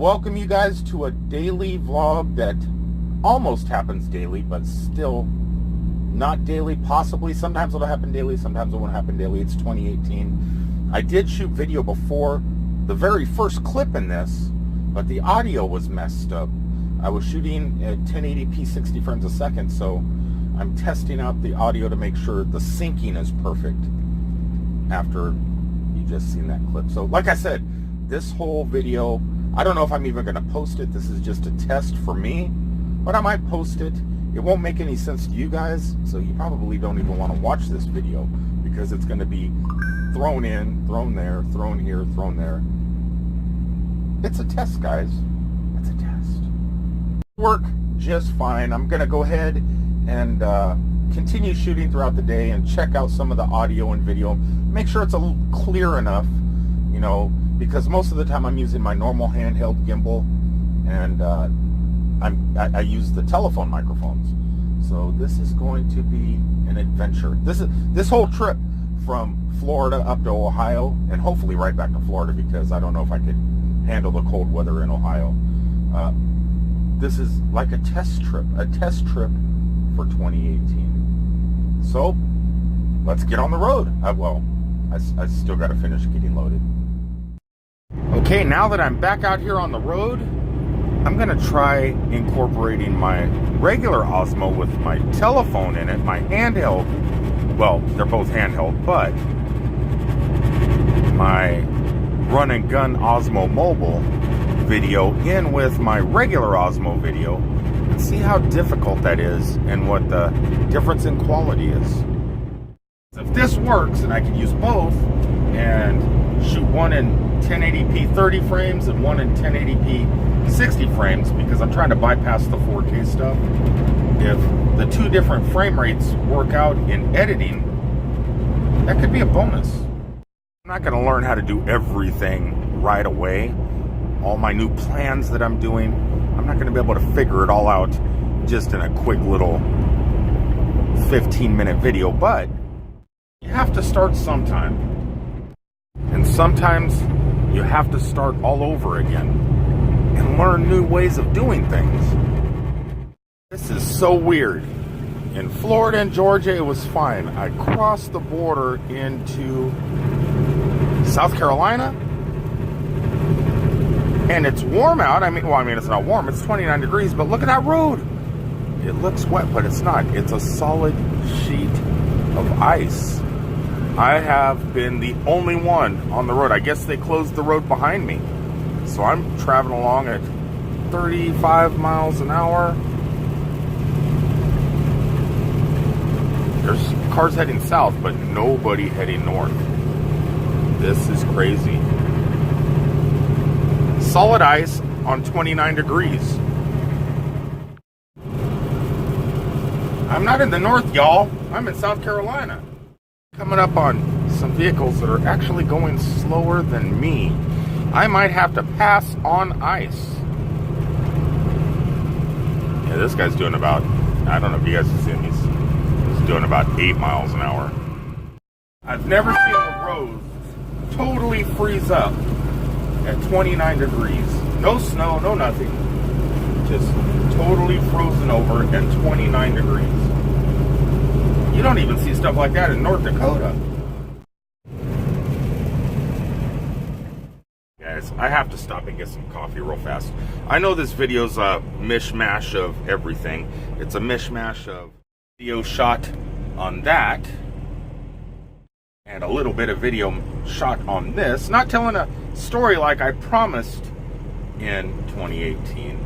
welcome you guys to a daily vlog that almost happens daily, but still not daily. Possibly. Sometimes it'll happen daily, sometimes it won't happen daily. It's 2018. I did shoot video before the very first clip in this, but the audio was messed up. I was shooting at 1080p 60 frames a second, so I'm testing out the audio to make sure the syncing is perfect after you just seen that clip. So like I said, this whole video, I don't know if I'm even going to post it. This is just a test for me, but I might post it. It won't make any sense to you guys, so you probably don't even want to watch this video because it's going to be thrown in, thrown there, thrown here, thrown there. It's a test, guys. It's a test. Work just fine. I'm going to go ahead and continue shooting throughout the day and check out some of the audio and video. Make sure it's clear enough, you know, because most of the time I'm using my normal handheld gimbal, and I use the telephone microphones. So this is going to be an adventure. This whole trip from Florida up to Ohio, and hopefully right back to Florida, because I don't know if I could handle the cold weather in Ohio. This is like a test trip for 2018. So let's get on the road. I still got to finish getting loaded. Okay, now that I'm back out here on the road, I'm going to try incorporating my regular Osmo with my telephone in it, my handheld. Well, they're both handheld, but my run and gun Osmo Mobile video in with my regular Osmo video and see how difficult that is and what the difference in quality is. If this works and I can use both and shoot one in 1080p 30 frames and one in 1080p 60 frames, because I'm trying to bypass the 4K stuff. If the two different frame rates work out in editing, that could be a bonus. I'm not going to learn how to do everything right away. All my new plans that I'm doing, I'm not going to be able to figure it all out just in a quick little 15-minute video, but you have to start sometime. And sometimes you have to start all over again and learn new ways of doing things. This is so weird. In Florida and Georgia, it was fine. I crossed the border into South Carolina, and it's warm out. I mean, it's not warm. It's 29 degrees, but look at that road. It looks wet, but it's not. It's a solid sheet of ice. I have been the only one on the road. I guess they closed the road behind me. So I'm traveling along at 35 miles an hour. There's cars heading south, but nobody heading north. This is crazy. Solid ice on 29 degrees. I'm not in the north, y'all. I'm in South Carolina. Coming up on some vehicles that are actually going slower than me. I might have to pass on ice. Yeah, this guy's doing about, I don't know if you guys can see him, he's doing about 8 miles an hour. I've never seen a road totally freeze up at 29 degrees. No snow, no nothing. Just totally frozen over at 29 degrees. You don't even see stuff like that in North Dakota. Guys, I have to stop and get some coffee real fast. I know this video's a mishmash of everything. It's a mishmash of video shot on that and a little bit of video shot on this. Not telling a story like I promised in 2018.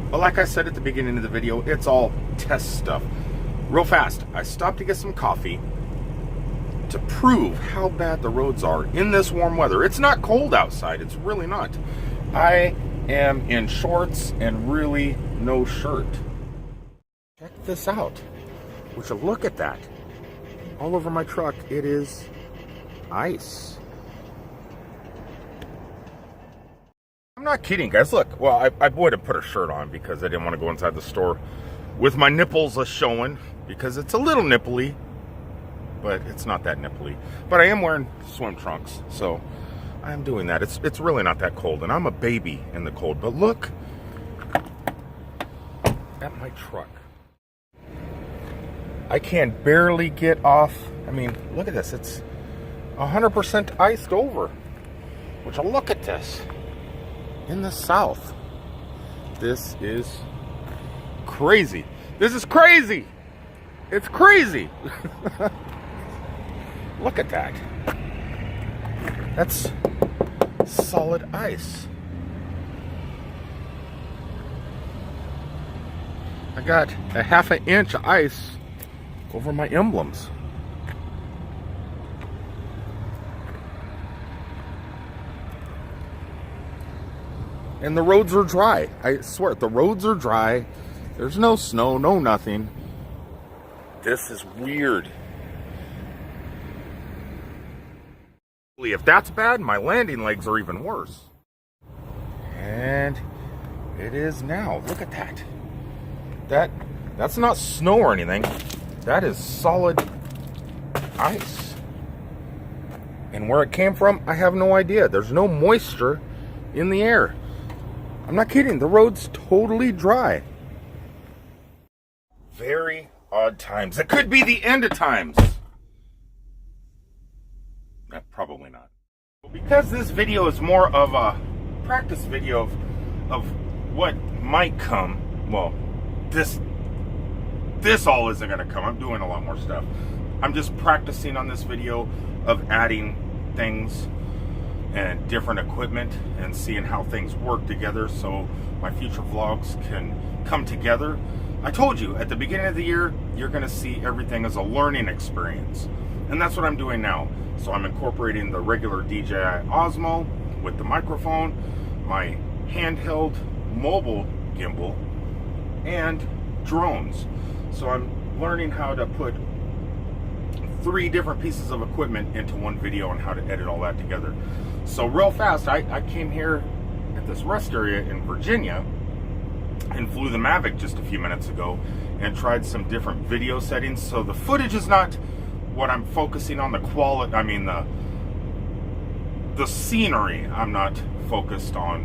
But like I said at the beginning of the video, it's all test stuff. Real fast, I stopped to get some coffee to prove how bad the roads are in this warm weather. It's not cold outside. It's really not. I am in shorts and really no shirt. Check this out. Would you look at that? All over my truck, it is ice. I'm not kidding, guys. Look, well, I would have put a shirt on because I didn't want to go inside the store with my nipples showing, because it's a little nipply, but it's not that nipply. But I am wearing swim trunks, so I'm doing that. It's really not that cold, and I'm a baby in the cold. But look at my truck. I can barely get off. I mean, look at this. It's 100% iced over. Which, look at this. In the south. This is crazy. This is crazy. It's crazy. Look at that. That's solid ice. I got a half an inch of ice over my emblems. And the roads are dry. I swear, the roads are dry. There's no snow, no nothing. This is weird. If that's bad, my landing legs are even worse. And it is now. Look at that. That's not snow or anything. That is solid ice. And where it came from, I have no idea. There's no moisture in the air. I'm not kidding. The road's totally dry. Very odd times. It could be the end of times. Probably not. Because this video is more of a practice video of what might come. Well, this all isn't going to come. I'm doing a lot more stuff. I'm just practicing on this video of adding things and different equipment and seeing how things work together so my future vlogs can come together. I told you at the beginning of the year, you're going to see everything as a learning experience. And that's what I'm doing now. So I'm incorporating the regular DJI Osmo with the microphone, my handheld mobile gimbal, and drones. So I'm learning how to put 3 different pieces of equipment into one video and how to edit all that together. So real fast, I came here at this rest area in Virginia and flew the Mavic just a few minutes ago and tried some different video settings. So the footage is not what I'm focusing on, the quality, I mean the scenery I'm not focused on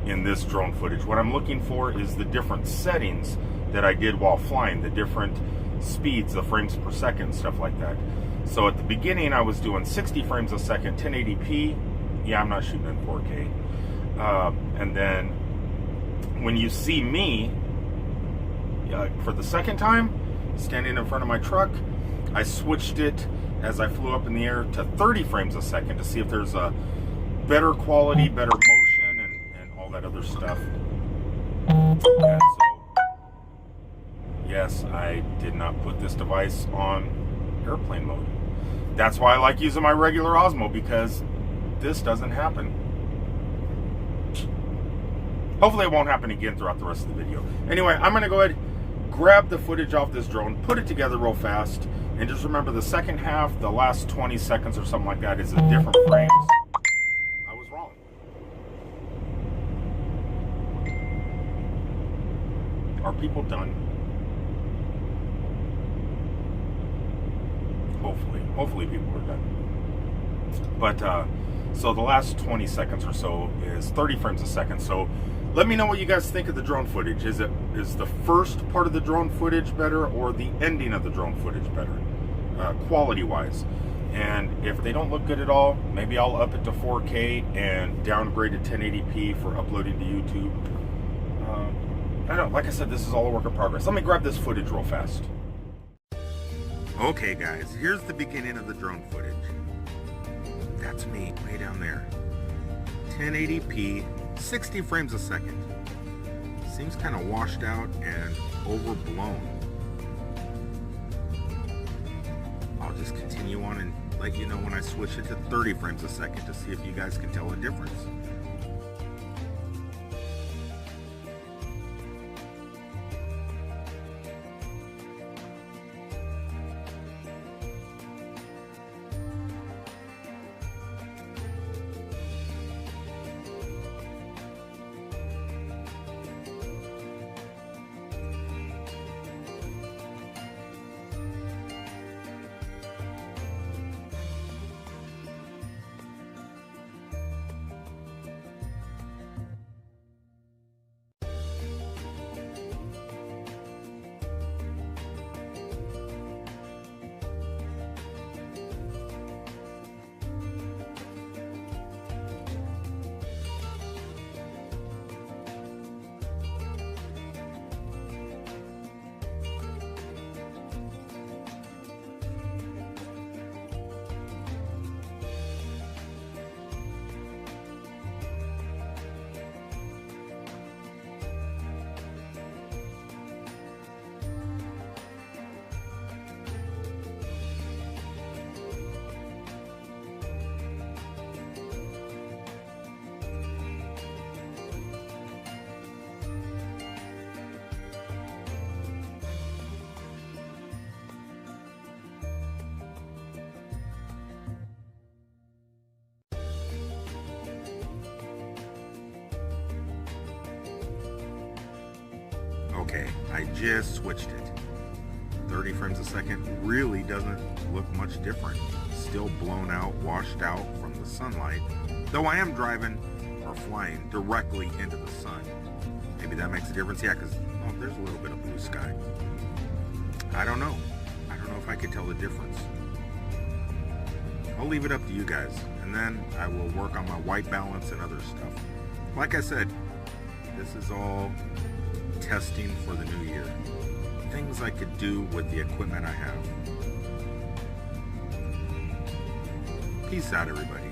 in this drone footage. What I'm looking for is the different settings that I did while flying, the different speeds, the frames per second, stuff like that. So at the beginning I was doing 60 frames a second, 1080p. Yeah, I'm not shooting in 4K. And then when you see me for the second time standing in front of my truck, I switched it as I flew up in the air to 30 frames a second to see if there's a better quality, better motion, and all that other stuff. And so, yes, I did not put this device on airplane mode. That's why I like using my regular Osmo, because this doesn't happen. Hopefully it won't happen again throughout the rest of the video. Anyway, I'm going to go ahead, grab the footage off this drone, put it together real fast, and just remember the second half, the last 20 seconds or something like that, is a different frames. I was wrong. Are people done? Hopefully people are done. But, so the last 20 seconds or so is 30 frames a second. So let me know what you guys think of the drone footage. Is the first part of the drone footage better, or the ending of the drone footage better, quality-wise? And if they don't look good at all, maybe I'll up it to 4K and downgrade to 1080p for uploading to YouTube. I don't know, like I said, this is all a work in progress. Let me grab this footage real fast. Okay guys, here's the beginning of the drone footage. That's me, way down there. 1080p, 60 frames a second. Seems kind of washed out and overblown. I'll just continue on and let you know when I switch it to 30 frames a second to see if you guys can tell a difference. Okay, I just switched it. 30 frames a second really doesn't look much different. Still blown out, washed out from the sunlight, though I am driving or flying directly into the sun. Maybe that makes a difference. Yeah, because there's a little bit of blue sky. I don't know. I don't know if I could tell the difference. I'll leave it up to you guys, and then I will work on my white balance and other stuff. Like I said, this is all testing for the new year. Things I could do with the equipment I have. Peace out, everybody.